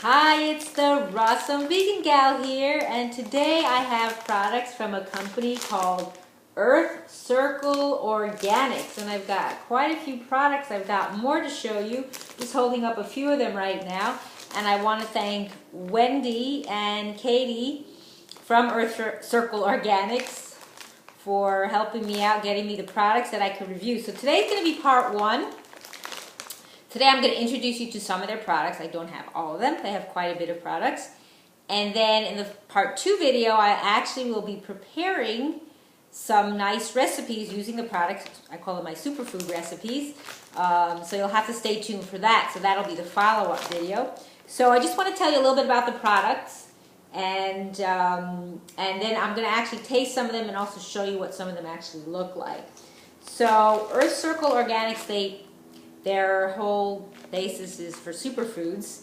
Hi, it's the Wholesome Vegan Gal here, and today I have products from a company called Earth Circle Organics, and I've got quite a few products. I've got more to show you. Just holding up a few of them right now, and I want to thank Wendy and Katie from Earth Circle Organics for helping me out, getting me the products that I could review. So today's going to be part one. Today I'm going to introduce you to some of their products. I don't have all of them. They have quite a bit of products. And then in the part two video, I actually will be preparing some nice recipes using the products. I call them my superfood recipes. So you'll have to stay tuned for that. So that'll be the follow-up video. So I just want to tell you a little bit about the products. And then I'm going to actually taste some of them and also show you what some of them actually look like. So Earth Circle Organics, their whole basis is for superfoods,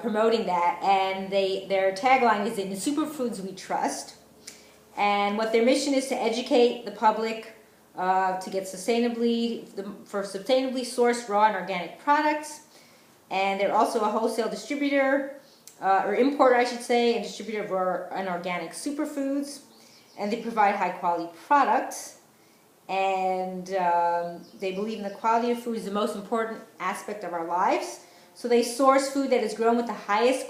promoting that, and their tagline is in Superfoods We Trust. And what their mission is to educate the public to get sustainably sourced raw and organic products. And they're also a wholesale distributor, or importer I should say, and distributor of raw and organic superfoods. And they provide high quality products. And they believe in the quality of food is the most important aspect of our lives. So they source food that is grown with the highest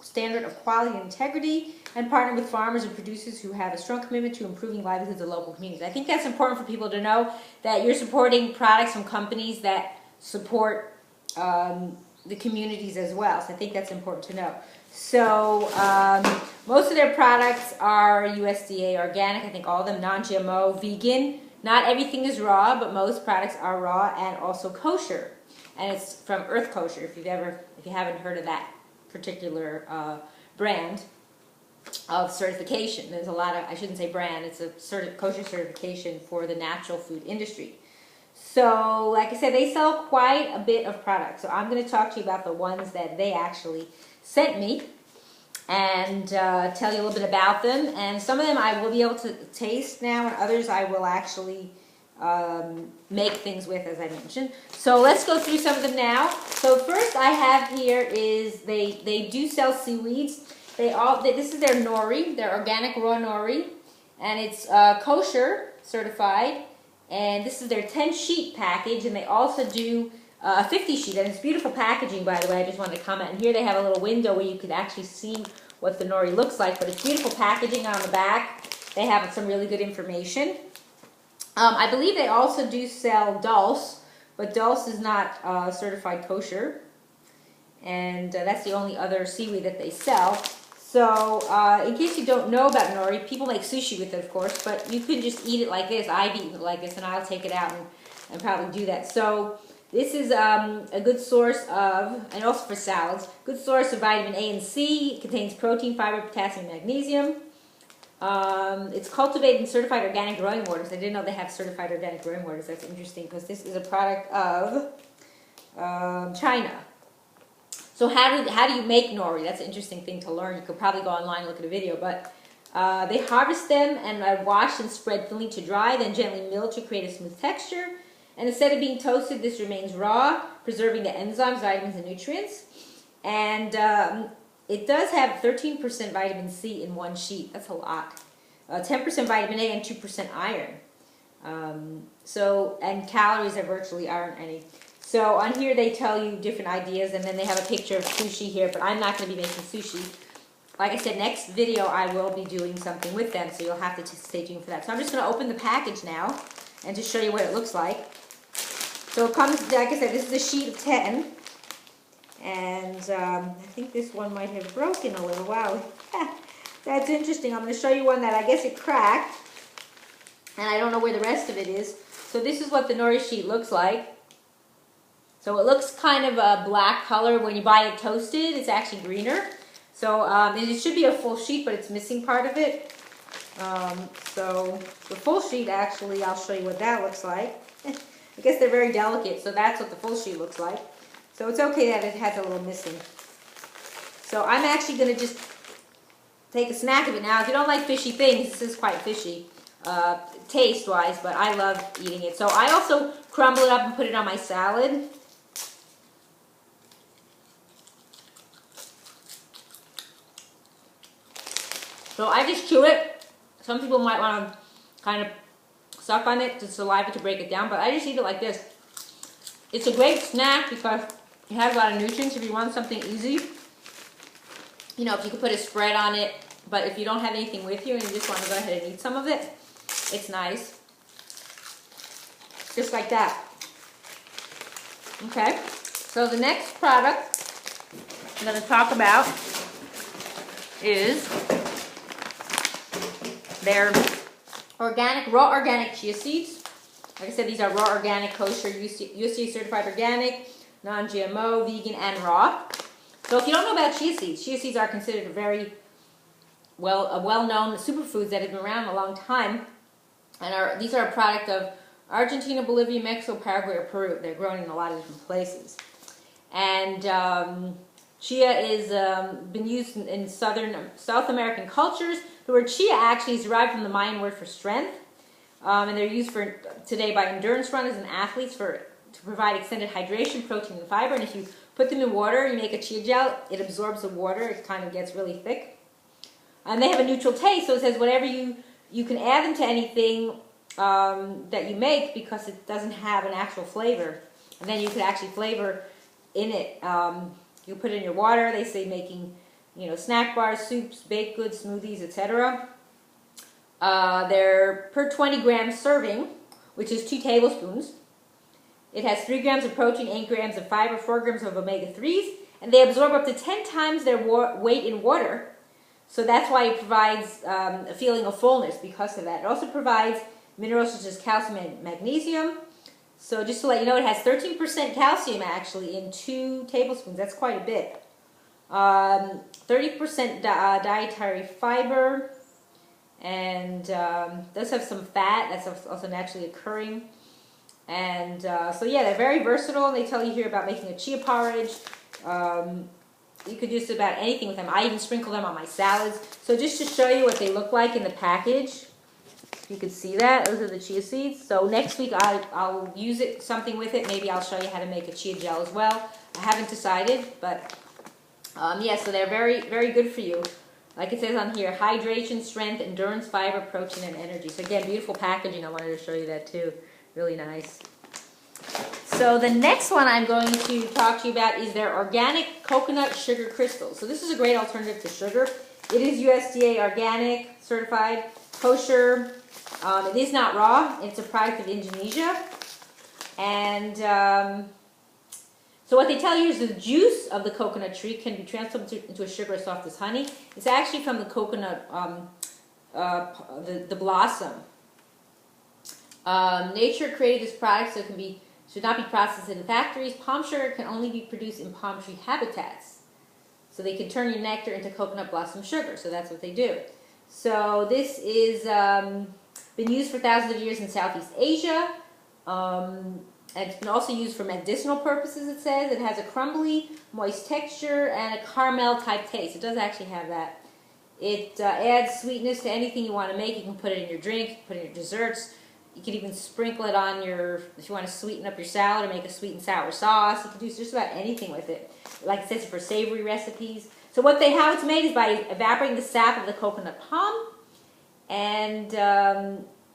standard of quality and integrity, and partner with farmers and producers who have a strong commitment to improving livelihoods of local communities. I think that's important for people to know, that you're supporting products from companies that support the communities as well. So I think that's important to know. So most of their products are USDA organic. I think all of them non-GMO, vegan. Not everything is raw, but most products are raw and also kosher. And it's from Earth Kosher, if you haven't heard of that particular brand of certification. There's a lot of, I shouldn't say brand, it's a kosher certification for the natural food industry. So, like I said, they sell quite a bit of products. So I'm going to talk to you about the ones that they actually sent me, and tell you a little bit about them. And some of them I will be able to taste now, and others I will actually make things with, as I mentioned. So let's go through some of them now. So first I have here is, they do sell seaweeds. This is their nori, their organic raw nori, and it's kosher certified. And this is their 10 sheet package, and they also do a 50 sheet, and it's beautiful packaging, by the way. I just wanted to comment. And here they have a little window where you can actually see what the nori looks like, but it's beautiful packaging on the back. They have some really good information. I believe they also do sell dulse, but dulse is not certified kosher, and that's the only other seaweed that they sell. So in case you don't know about nori, people make sushi with it, of course, but you can just eat it like this. I've eaten it like this, and I'll take it out and probably do that. So this is a good source of, and also for salads, good source of vitamin A and C. It contains protein, fiber, potassium, magnesium. It's cultivated in certified organic growing waters. I didn't know they have certified organic growing waters. That's interesting, because this is a product of China. So how do you make nori? That's an interesting thing to learn. You could probably go online and look at a video, but they harvest them and wash and spread thinly to dry, then gently mill to create a smooth texture. And instead of being toasted, this remains raw, preserving the enzymes, vitamins, and nutrients. And it does have 13% vitamin C in one sheet. That's a lot. 10% vitamin A and 2% iron. And calories there virtually aren't any. So on here they tell you different ideas, and then they have a picture of sushi here, but I'm not going to be making sushi. Like I said, next video I will be doing something with them, so you'll have to stay tuned for that. So I'm just going to open the package now and just show you what it looks like. So it comes, like I said, this is a sheet of 10. And I think this one might have broken a little. Wow. That's interesting. I'm going to show you one that I guess it cracked. And I don't know where the rest of it is. So this is what the nori sheet looks like. So it looks kind of a black color. When you buy it toasted, it's actually greener. So it should be a full sheet, but it's missing part of it. So the full sheet, actually, I'll show you what that looks like. I guess they're very delicate, so that's what the full sheet looks like. So it's okay that it has a little missing. So I'm actually going to just take a snack of it now. If you don't like fishy things, this is quite fishy taste-wise, but I love eating it. So I also crumble it up and put it on my salad. So I just chew it. Some people might want to kind of suck on it, the saliva to break it down, but I just eat it like this. It's a great snack because it has a lot of nutrients if you want something easy. You know, if you could put a spread on it, but if you don't have anything with you and you just want to go ahead and eat some of it, it's nice. Just like that. Okay, so the next product I'm going to talk about is their raw organic chia seeds. Like I said, these are raw organic, kosher, USDA certified organic, non-GMO, vegan, and raw. So if you don't know about chia seeds are considered a very well-known superfoods that have been around a long time. And these are a product of Argentina, Bolivia, Mexico, Paraguay, or Peru. They're grown in a lot of different places. And chia is been used in South American cultures. The word chia actually is derived from the Mayan word for strength. And they're used today by endurance runners and athletes to provide extended hydration, protein, and fiber. And if you put them in water, you make a chia gel, it absorbs the water, it kind of gets really thick. And they have a neutral taste, so it says whatever you can add them to anything that you make because it doesn't have an actual flavor. And then you could actually flavor in it. You put it in your water. They say making, snack bars, soups, baked goods, smoothies, etc. They're per 20 gram serving, which is 2 tablespoons. It has 3 grams of protein, 8 grams of fiber, 4 grams of omega-3s, and they absorb up to 10 times their weight in water. So that's why it provides a feeling of fullness because of that. It also provides minerals such as calcium and magnesium. So just to let you know, it has 13% calcium actually in 2 tablespoons. That's quite a bit. 30% dietary fiber, and does have some fat that's also naturally occurring. And so yeah, they're very versatile, and they tell you here about making a chia porridge. You could do just about anything with them. I even sprinkle them on my salads. So just to show you what they look like in the package, you can see that. Those are the chia seeds. So next week I'll use something with it. Maybe I'll show you how to make a chia gel as well. I haven't decided, but yeah, so they're very, very good for you. Like it says on here, hydration, strength, endurance, fiber, protein, and energy. So again, beautiful packaging. I wanted to show you that too. Really nice. So the next one I'm going to talk to you about is their organic coconut sugar crystals. So this is a great alternative to sugar. It is USDA organic, certified, kosher. It is not raw. It's a product of Indonesia. And so what they tell you is the juice of the coconut tree can be transformed into a sugar as soft as honey. It's actually from the coconut, the blossom. Nature created this product so it should not be processed in factories. Palm sugar can only be produced in palm tree habitats. So they can turn your nectar into coconut blossom sugar. So that's what they do. So this is been used for thousands of years in Southeast Asia. And it's been also used for medicinal purposes, it says. It has a crumbly, moist texture and a caramel type taste. It does actually have that. It adds sweetness to anything you want to make. You can put it in your drink, put it in your desserts. You can even sprinkle it on if you want to sweeten up your salad or make a sweet and sour sauce. You can do just about anything with it. Like it says, for savory recipes. So how it's made is by evaporating the sap of the coconut palm. And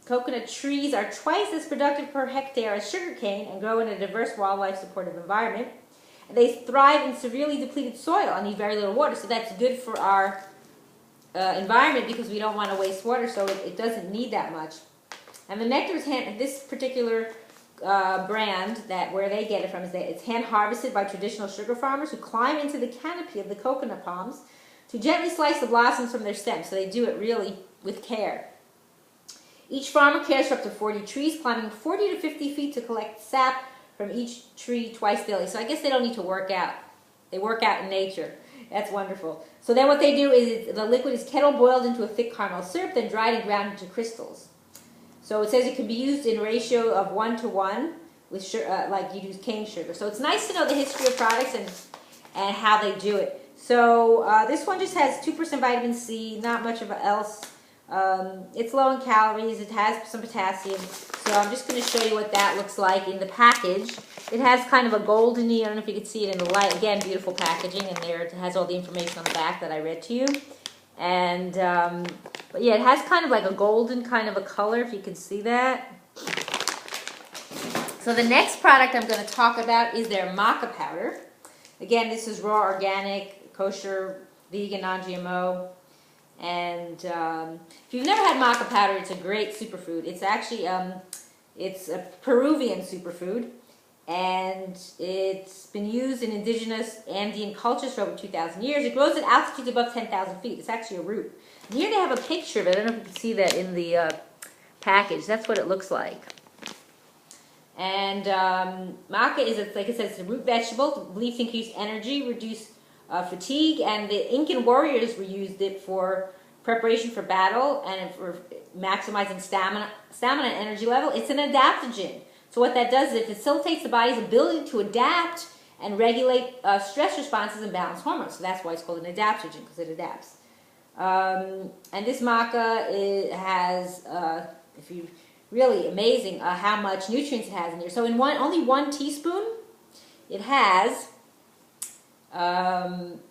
coconut trees are twice as productive per hectare as sugarcane and grow in a diverse wildlife supportive environment. And they thrive in severely depleted soil and need very little water. So that's good for our environment because we don't want to waste water, so it doesn't need that much. And the nectar is this particular brand where they get it from it's hand harvested by traditional sugar farmers who climb into the canopy of the coconut palms to gently slice the blossoms from their stems. So they do it really with care. Each farmer cares for up to 40 trees, climbing 40 to 50 feet to collect sap from each tree twice daily. So I guess they don't need to work out. They work out in nature. That's wonderful. So then what they do is the liquid is kettle boiled into a thick caramel syrup, then dried and ground into crystals. So it says it can be used in ratio of 1 to 1 with like you use cane sugar. So it's nice to know the history of products and how they do it. So this one just has 2% vitamin C, not much of else. It's low in calories. It has some potassium. So I'm just going to show you what that looks like in the package. It has kind of a goldeny, I don't know if you can see it in the light. Again, beautiful packaging, and there it has all the information on the back that I read to you. And but yeah, it has kind of like a golden kind of a color, if you can see that. So the next product I'm going to talk about is their Maca Powder. Again, this is raw, organic, kosher, vegan, non-GMO. And if you've never had Maca Powder, it's a great superfood. It's actually it's a Peruvian superfood, and it's been used in indigenous Andean cultures for over 2,000 years. It grows at altitudes above 10,000 feet. It's actually a root. And here they have a picture of it. I don't know if you can see that in the package. That's what it looks like. And maca is, like it says, it's a root vegetable, believed to increase energy, reduce fatigue, and the Incan warriors used it for preparation for battle and for maximizing stamina and energy level. It's an adaptogen. So what that does is it facilitates the body's ability to adapt and regulate stress responses and balance hormones. So that's why it's called an adaptogen, because it adapts. And this maca, it has, if you really amazing how much nutrients it has in there. So in only 1 teaspoon, it has 17%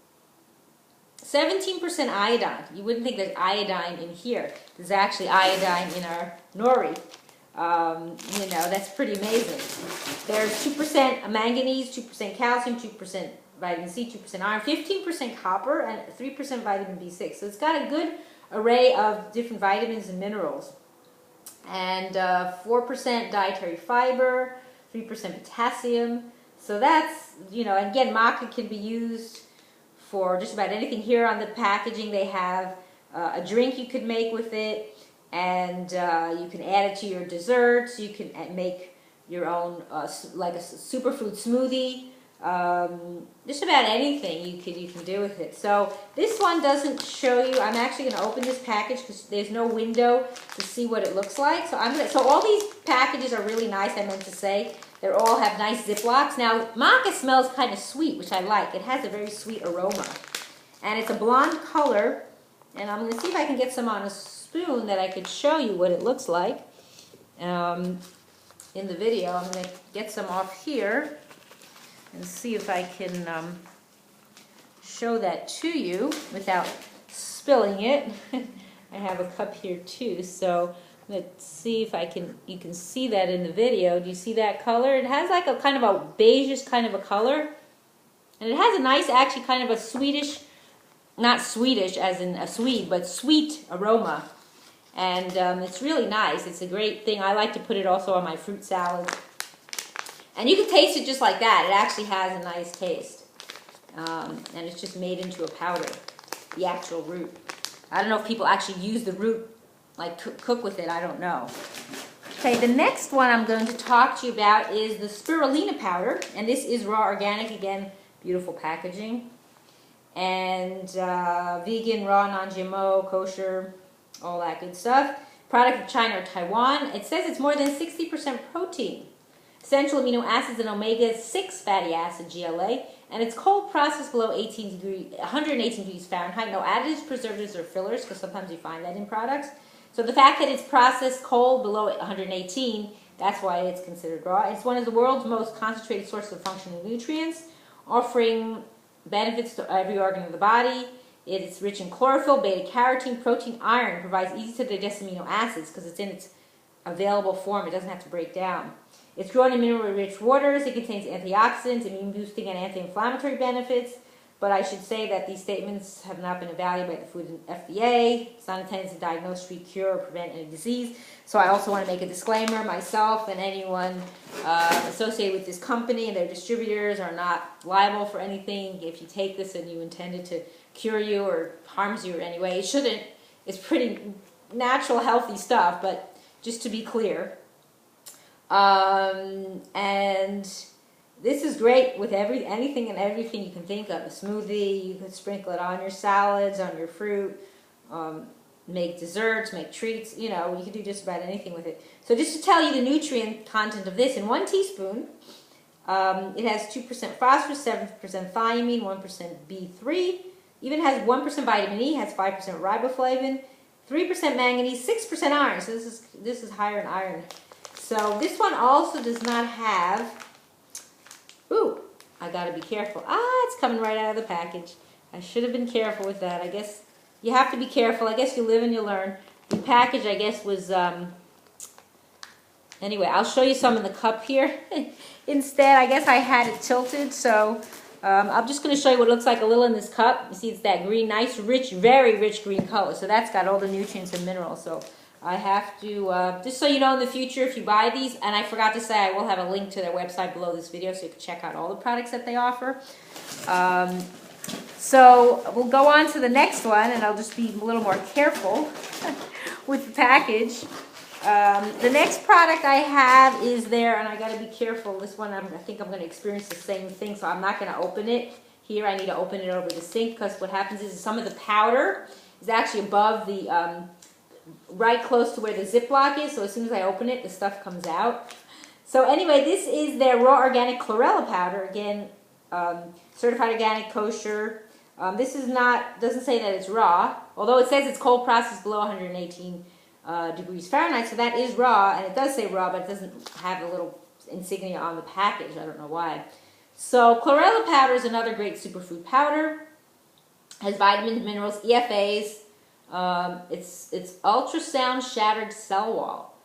iodine. You wouldn't think there's iodine in here. There's actually iodine in our nori. You know, that's pretty amazing. There's 2% manganese, 2% calcium, 2% vitamin C, 2% iron, 15% copper, and 3% vitamin B6. So it's got a good array of different vitamins and minerals. And 4% dietary fiber, 3% potassium. So that's, you know, again, maca can be used for just about anything. Here on the packaging they have a drink you could make with it, and you can add it to your desserts. You can make your own like a superfood smoothie. Just about anything you can do with it. So this one doesn't show you. I'm actually going to open this package because there's no window to see what it looks like. So so all these packages are really nice. I meant to say they all have nice Ziplocs. Now maca smells kind of sweet, which I like. It has a very sweet aroma, and it's a blonde color. And I'm going to see if I can get some on a spoon that I could show you what it looks like in the video. I'm going to get some off here and see if I can show that to you without spilling it. I have a cup here too, so let's see if you can see that in the video. Do you see that color? It has like a kind of a beigeish kind of a color, and it has a nice, actually kind of a Swedish, not Swedish as in a Swede, but sweet aroma. And it's really nice. It's a great thing. I like to put it also on my fruit salad. And you can taste it just like that. It actually has a nice taste. And it's just made into a powder, the actual root. I don't know if people actually use the root, like cook with it. I don't know. Okay, the next one I'm going to talk to you about is the Spirulina Powder. And this is raw organic. Again, beautiful packaging. And vegan, raw, non-GMO, kosher, all that good stuff. Product from China or Taiwan. It says it's more than 60% protein, essential amino acids, and omega-6 fatty acid, GLA, and it's cold processed below 118 degrees Fahrenheit. No additives, preservatives, or fillers, because sometimes you find that in products. So the fact that it's processed cold below 118, that's why it's considered raw. It's one of the world's most concentrated sources of functional nutrients, offering benefits to every organ of the body. It's rich in chlorophyll, beta-carotene, protein, iron. Provides easy-to-digest amino acids because it's in its available form. It doesn't have to break down. It's grown in mineral-rich waters. It contains antioxidants, immune-boosting, and anti-inflammatory benefits. But I should say that these statements have not been evaluated by the Food and FDA. It's not intended to diagnose, treat, cure, or prevent any disease. So I also want to make a disclaimer. Myself and anyone associated with this company and their distributors are not liable for anything. If you take this and you intend it to cure you or harms you in any way, it shouldn't. It's pretty natural, healthy stuff, but just to be clear. And this is great with anything and everything you can think of. A smoothie, you can sprinkle it on your salads, on your fruit, make desserts, make treats, you know, you can do just about anything with it. So just to tell you the nutrient content of this, in 1 teaspoon, it has 2% phosphorus, 7% thiamine, 1% B3, even has 1% vitamin E, has 5% riboflavin, 3% manganese, 6% iron. So this is higher in iron. So this one also does not have, ooh, I gotta be careful. It's coming right out of the package. I should have been careful with that. I guess you have to be careful. I guess you live and you learn. The package, I guess, was, anyway, I'll show you some in the cup here. Instead, I guess I had it tilted, so I'm just going to show you what it looks like a little in this cup. You see it's that green, nice, rich, very rich green color. So that's got all the nutrients and minerals. So I have to, just so you know in the future if you buy these, and I forgot to say I will have a link to their website below this video so you can check out all the products that they offer. So we'll go on to the next one, and I'll just be a little more careful with the package. The next product I have is there, and I got to be careful. This one, I think I'm going to experience the same thing, so I'm not going to open it here. I need to open it over the sink because what happens is some of the powder is actually above the, right close to where the Ziploc is, so as soon as I open it, the stuff comes out. So anyway, this is their raw organic chlorella powder. Again, certified organic, kosher. This is not, doesn't say that it's raw, although it says it's cold processed below 118 degrees Fahrenheit, so that is raw, and it does say raw, but it doesn't have the little insignia on the package. I don't know why. So chlorella powder is another great superfood powder. Has vitamins, minerals, EFAs. It's ultrasound shattered cell wall.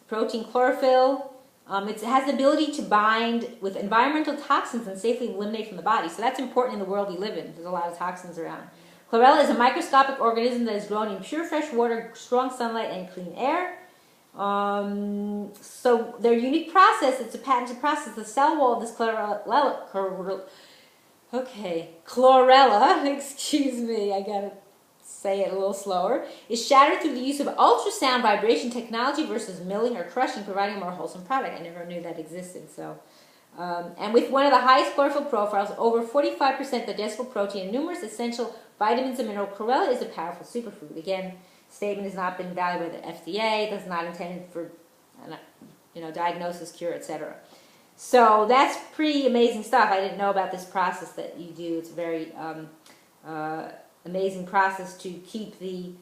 Protein chlorophyll. It has the ability to bind with environmental toxins and safely eliminate from the body. So that's important in the world we live in. There's a lot of toxins around. Chlorella is a microscopic organism that is grown in pure fresh water, strong sunlight, and clean air. So their unique process, it's a patented process. The cell wall of this chlorella, excuse me, I gotta say it a little slower, is shattered through the use of ultrasound vibration technology versus milling or crushing, providing a more wholesome product. I never knew that existed. So, and with one of the highest chlorophyll profiles, over 45% digestible protein, and numerous essential vitamins and minerals, chlorella is a powerful superfood. Again, statement has not been valued by the FDA. It does not intend for, diagnosis, cure, etc. So that's pretty amazing stuff. I didn't know about this process that you do. It's a very amazing process to keep the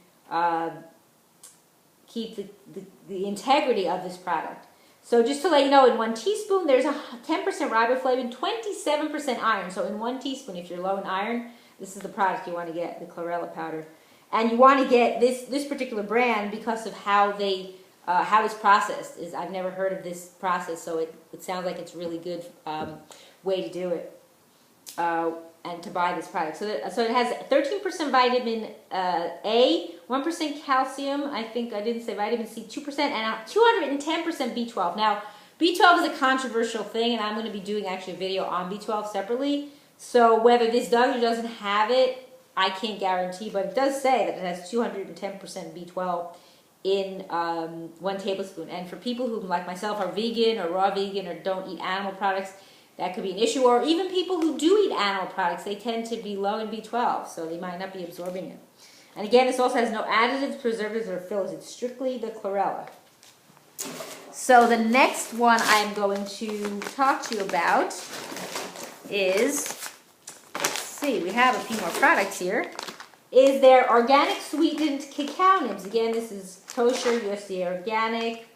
integrity of this product. So just to let you know, in 1 teaspoon, there's a 10% riboflavin, 27% iron. So in 1 teaspoon, if you're low in iron, this is the product you want to get, the chlorella powder. And you want to get this particular brand because of how how it's processed. I've never heard of this process, so it sounds like it's a really good way to do it and to buy this product. So it has 13% vitamin A, 1% calcium, I think I didn't say vitamin C, 2%, and 210% B12. Now, B12 is a controversial thing, and I'm going to be doing actually a video on B12 separately. So whether this does or doesn't have it, I can't guarantee, but it does say that it has 210% B12 in 1 tablespoon. And for people who, like myself, are vegan or raw vegan or don't eat animal products, that could be an issue. Or even people who do eat animal products, they tend to be low in B12, so they might not be absorbing it. And again, this also has no additives, preservatives, or fillers. It's strictly the chlorella. So the next one I'm going to talk to you about is, we have a few more products here, is their organic sweetened cacao nibs. Again, this is kosher, USDA organic,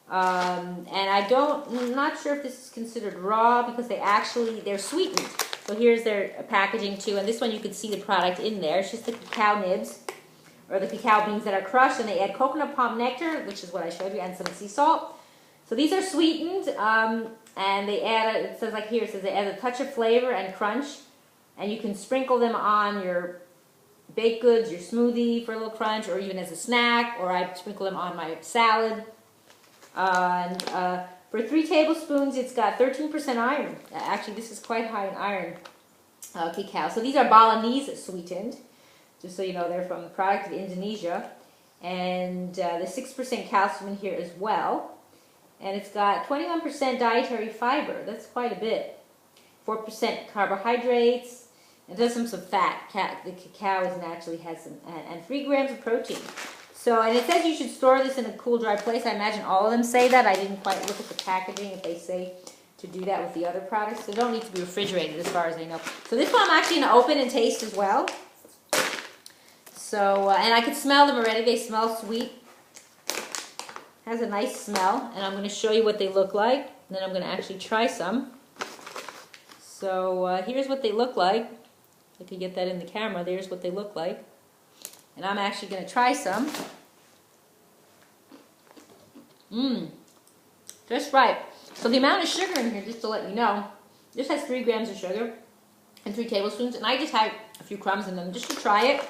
and I'm not sure if this is considered raw because they're sweetened. So here's their packaging too, and this one you can see the product in there. It's just the cacao nibs, or the cacao beans that are crushed, and they add coconut palm nectar, which is what I showed you, and some sea salt. So these are sweetened, and they add, it says like here, it says they add a touch of flavor and crunch. And you can sprinkle them on your baked goods, your smoothie for a little crunch, or even as a snack, or I sprinkle them on my salad. For 3 tablespoons, it's got 13% iron. Actually, this is quite high in iron, cacao. So these are Balinese sweetened, just so you know they're from the product of Indonesia. And there's 6% calcium in here as well. And it's got 21% dietary fiber. That's quite a bit. 4% carbohydrates. It does some fat. The cacao naturally has some, and 3 grams of protein. So, and it says you should store this in a cool, dry place. I imagine all of them say that. I didn't quite look at the packaging if they say to do that with the other products. So they don't need to be refrigerated as far as I know. So this one I'm actually going to open and taste as well. So, and I can smell them already. They smell sweet. Has a nice smell. And I'm going to show you what they look like. And then I'm going to actually try some. So here's what they look like. I could get that in the camera. There's what they look like. And I'm actually going to try some. Just right. So the amount of sugar in here, just to let you know, this has 3 grams of sugar and 3 tablespoons. And I just had a few crumbs in them just to try it.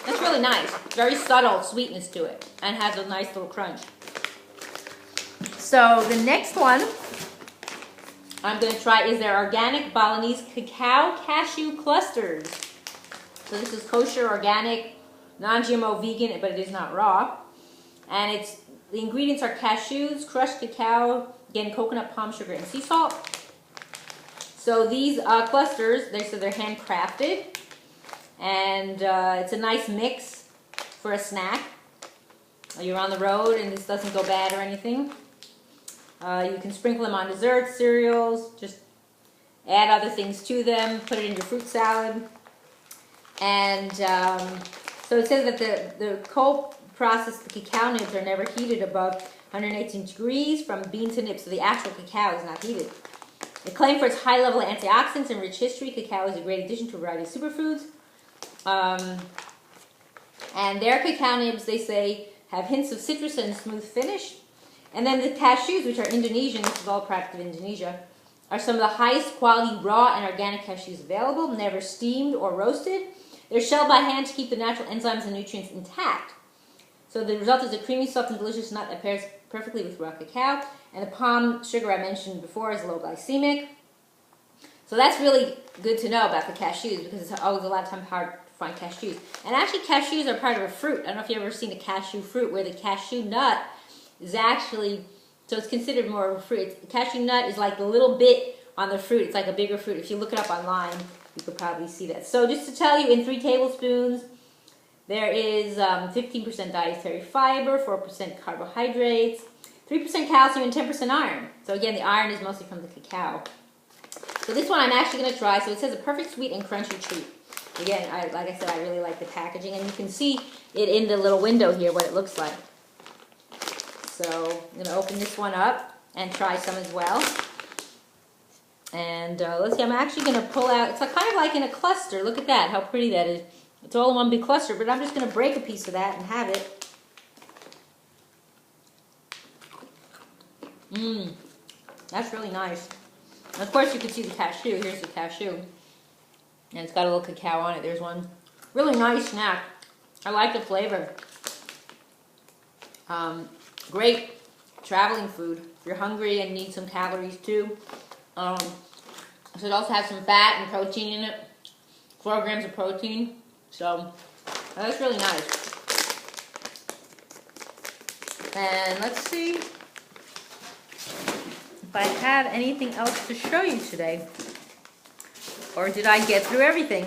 That's really nice. Very subtle sweetness to it. And has a nice little crunch. So the next one I'm going to try is their organic Balinese cacao cashew clusters. So this is kosher, organic, non-GMO, vegan, but it is not raw. And the ingredients are cashews, crushed cacao, again coconut, palm sugar, and sea salt. So these clusters, they said they're handcrafted, and it's a nice mix for a snack. You're on the road and this doesn't go bad or anything. You can sprinkle them on desserts, cereals, just add other things to them, put it in your fruit salad. And so it says that the cold processed cacao nibs are never heated above 118 degrees from bean to nib, so the actual cacao is not heated. Acclaimed for its high level of antioxidants and rich history, cacao is a great addition to a variety of superfoods. And their cacao nibs, they say, have hints of citrus and smooth finish. And then the cashews, which are Indonesian, this is all product of Indonesia, are some of the highest quality raw and organic cashews available, never steamed or roasted. They're shelled by hand to keep the natural enzymes and nutrients intact. So the result is a creamy, soft, and delicious nut that pairs perfectly with raw cacao. And the palm sugar I mentioned before is low glycemic. So that's really good to know about the cashews because it's always a lot of time hard to find cashews. And actually cashews are part of a fruit. I don't know if you've ever seen a cashew fruit where the cashew nut is actually, so it's considered more of a fruit. The cashew nut is like the little bit on the fruit. It's like a bigger fruit. If you look it up online, you could probably see that. So just to tell you, in 3 tablespoons, there is 15% dietary fiber, 4% carbohydrates, 3% calcium, and 10% iron. So again, the iron is mostly from the cacao. So this one I'm actually going to try. So it says a perfect sweet and crunchy treat. Again, like I said, I really like the packaging. And you can see it in the little window here, what it looks like. So I'm going to open this one up and try some as well. And let's see, I'm actually going to pull out, it's kind of like in a cluster. Look at that, how pretty that is. It's all in one big cluster, but I'm just going to break a piece of that and have it. That's really nice. And of course you can see the cashew. Here's the cashew. And it's got a little cacao on it. There's one. Really nice snack. I like the flavor. Great traveling food. If you're hungry and need some calories too. So it also has some fat and protein in it. 4 grams of protein. So that's really nice. And let's see if I have anything else to show you today. Or did I get through everything?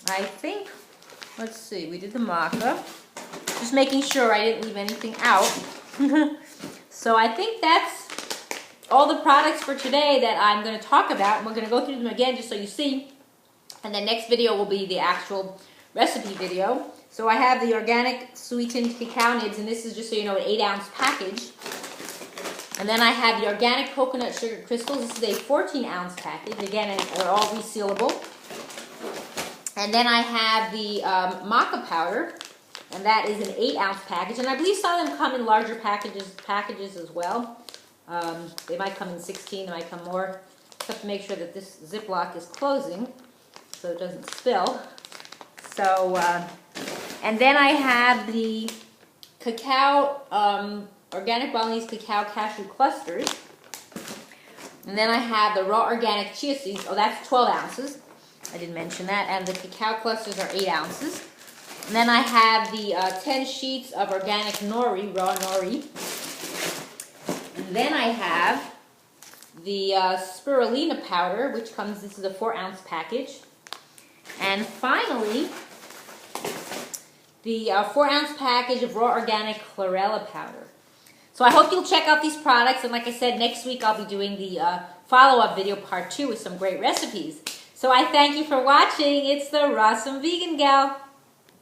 I think, let's see, we did the maca. Just making sure I didn't leave anything out. So I think that's all the products for today that I'm going to talk about. And we're going to go through them again just so you see. And the next video will be the actual recipe video. So I have the organic sweetened cacao nibs, and this is, just so you know, an 8-ounce package. And then I have the organic coconut sugar crystals. This is a 14-ounce package. Again, they're all resealable. And then I have the Maca Powder, and that is an 8-ounce package. And I believe some of them come in larger packages as well. They might come in 16, they might come more. Just have to make sure that this Ziploc is closing so it doesn't spill. So, and then I have the cacao, organic Balinese cacao cashew clusters. And then I have the raw organic chia seeds. Oh, that's 12 ounces. I didn't mention that. And the cacao clusters are 8 ounces. And then I have the 10 sheets of organic nori, raw nori. And then I have the Spirulina Powder, which comes, this is a 4-ounce package. And finally, the 4-ounce package of raw organic Chlorella Powder. So I hope you'll check out these products. And like I said, next week I'll be doing the follow-up video part 2 with some great recipes. So I thank you for watching. It's the Wholesome Vegan Gal.